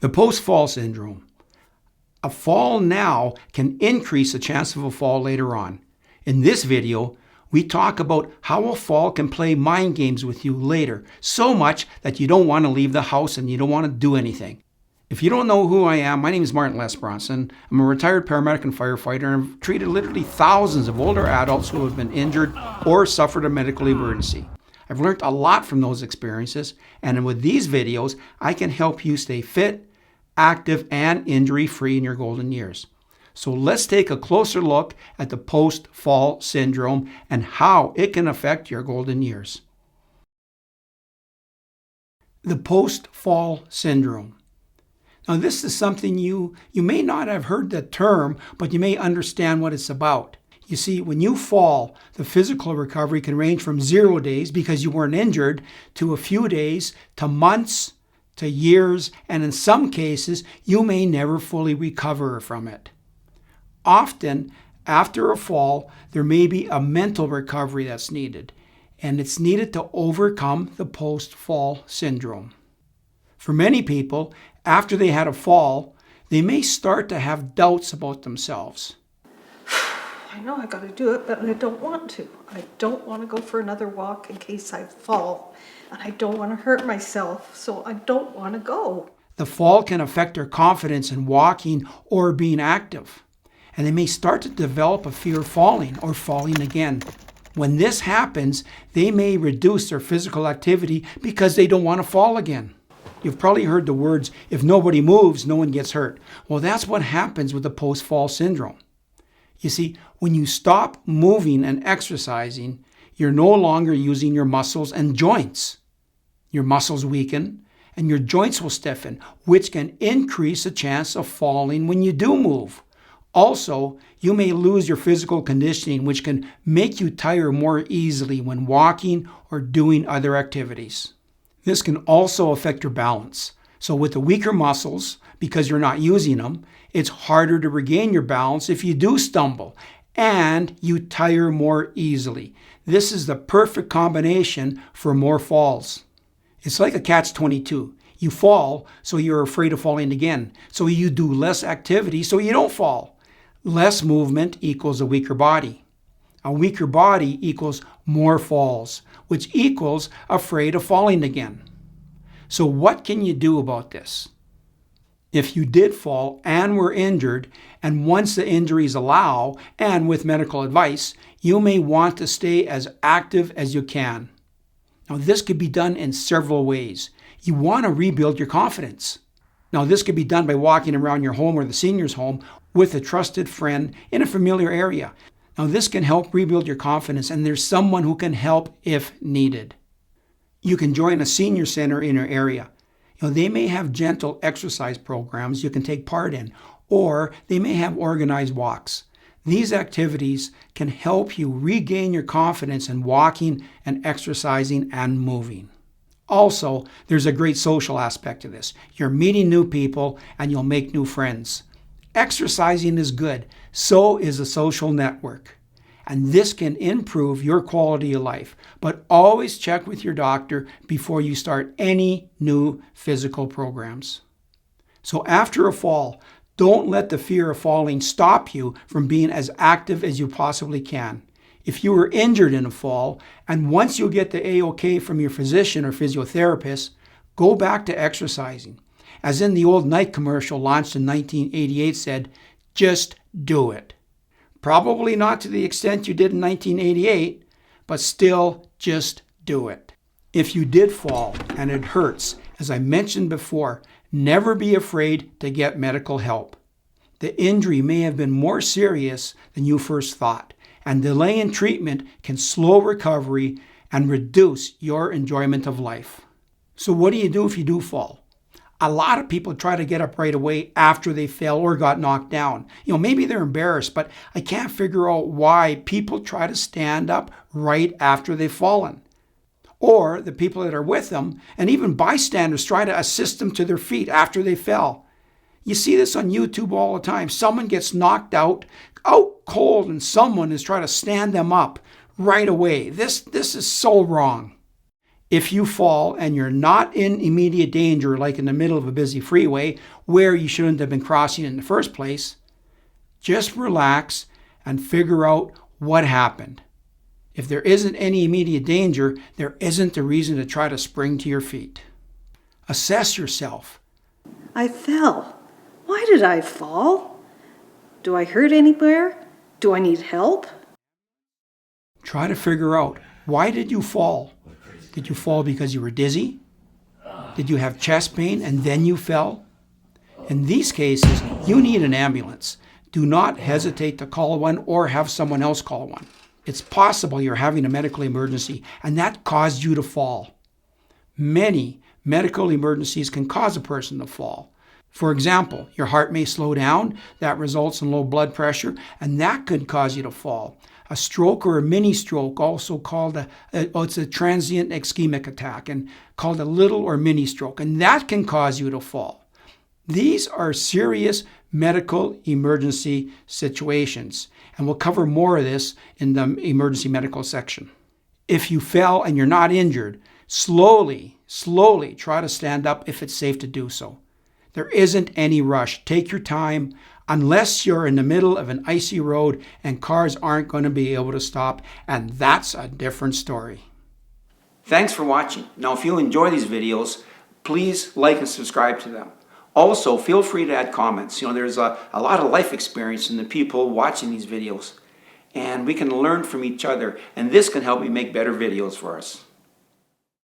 The post-fall syndrome. A fall now can increase the chance of a fall later on. In this video, we talk about how a fall can play mind games with you later, so much that you don't want to leave the house and you don't want to do anything. If you don't know who I am, my name is Martin Les Bronson. I'm a retired paramedic and firefighter, and I've treated literally thousands of older adults who have been injured or suffered a medical emergency. I've learned a lot from those experiences, and with these videos, I can help you stay fit, active, and injury-free in your golden years. So let's take a closer look at the post-fall syndrome and how it can affect your golden years. The post-fall syndrome. Now, this is something you may not have heard the term, but you may understand what it's about. You see, when you fall, the physical recovery can range from 0 days because you weren't injured to a few days to months to years, and in some cases, you may never fully recover from it. Often, after a fall, there may be a mental recovery that's needed, and it's needed to overcome the post-fall syndrome. For many people, after they had a fall, they may start to have doubts about themselves. I know I got to do it, but I don't want to. I don't want to go for another walk in case I fall. And I don't want to hurt myself, so I don't want to go. The fall can affect their confidence in walking or being active. And they may start to develop a fear of falling or falling again. When this happens, they may reduce their physical activity because they don't want to fall again. You've probably heard the words, if nobody moves, no one gets hurt. Well, that's what happens with the post-fall syndrome. You see, when you stop moving and exercising, you're no longer using your muscles and joints. Your muscles weaken and your joints will stiffen, which can increase the chance of falling when you do move. Also, you may lose your physical conditioning, which can make you tire more easily when walking or doing other activities. This can also affect your balance. So with the weaker muscles, because you're not using them, it's harder to regain your balance if you do stumble, and you tire more easily. This is the perfect combination for more falls. It's like a catch-22. You fall, so you're afraid of falling again. So you do less activity, so you don't fall. Less movement equals a weaker body. A weaker body equals more falls, which equals afraid of falling again. So what can you do about this? If you did fall and were injured, and once the injuries allow, and with medical advice, you may want to stay as active as you can. Now, this could be done in several ways. You want to rebuild your confidence. Now, this could be done by walking around your home or the senior's home with a trusted friend in a familiar area. Now, this can help rebuild your confidence, and there's someone who can help if needed. You can join a senior center in your area. They may have gentle exercise programs you can take part in, or they may have organized walks. These activities can help you regain your confidence in walking and exercising and moving. Also, there's a great social aspect to this. You're meeting new people and you'll make new friends. Exercising is good, so is a social network. And this can improve your quality of life. But always check with your doctor before you start any new physical programs. So after a fall, don't let the fear of falling stop you from being as active as you possibly can. If you were injured in a fall, and once you get the A-OK from your physician or physiotherapist, go back to exercising. As in the old Nike commercial launched in 1988 said, just do it. Probably not to the extent you did in 1988, but still just do it. If you did fall and it hurts, as I mentioned before, never be afraid to get medical help. The injury may have been more serious than you first thought, and delay in treatment can slow recovery and reduce your enjoyment of life. So what do you do if you do fall? A lot of people try to get up right away after they fell or got knocked down. Maybe they're embarrassed, but I can't figure out why people try to stand up right after they've fallen. Or the people that are with them, and even bystanders, try to assist them to their feet after they fell. You see this on YouTube all the time. Someone gets knocked out cold, and someone is trying to stand them up right away. This is so wrong. If you fall and you're not in immediate danger, like in the middle of a busy freeway where you shouldn't have been crossing in the first place, just relax and figure out what happened. If there isn't any immediate danger, there isn't a reason to try to spring to your feet. Assess yourself. I fell. Why did I fall? Do I hurt anywhere? Do I need help? Try to figure out, why did you fall? Did you fall because you were dizzy? Did you have chest pain and then you fell? In these cases, you need an ambulance. Do not hesitate to call one or have someone else call one. It's possible you're having a medical emergency and that caused you to fall. Many medical emergencies can cause a person to fall. For example, your heart may slow down, that results in low blood pressure, and that could cause you to fall. A stroke or a mini stroke, also called it's a transient ischemic attack, and called a little or mini stroke, and that can cause you to fall. These are serious medical emergency situations, and we'll cover more of this in the emergency medical section. If you fell and you're not injured, slowly try to stand up if it's safe to do so. There isn't any rush. Take your time, unless you're in the middle of an icy road and cars aren't going to be able to stop, and that's a different story. Thanks for watching. Now, if you enjoy these videos, please like and subscribe to them. Also, feel free to add comments. There's a lot of life experience in the people watching these videos, and we can learn from each other, and this can help me make better videos for us.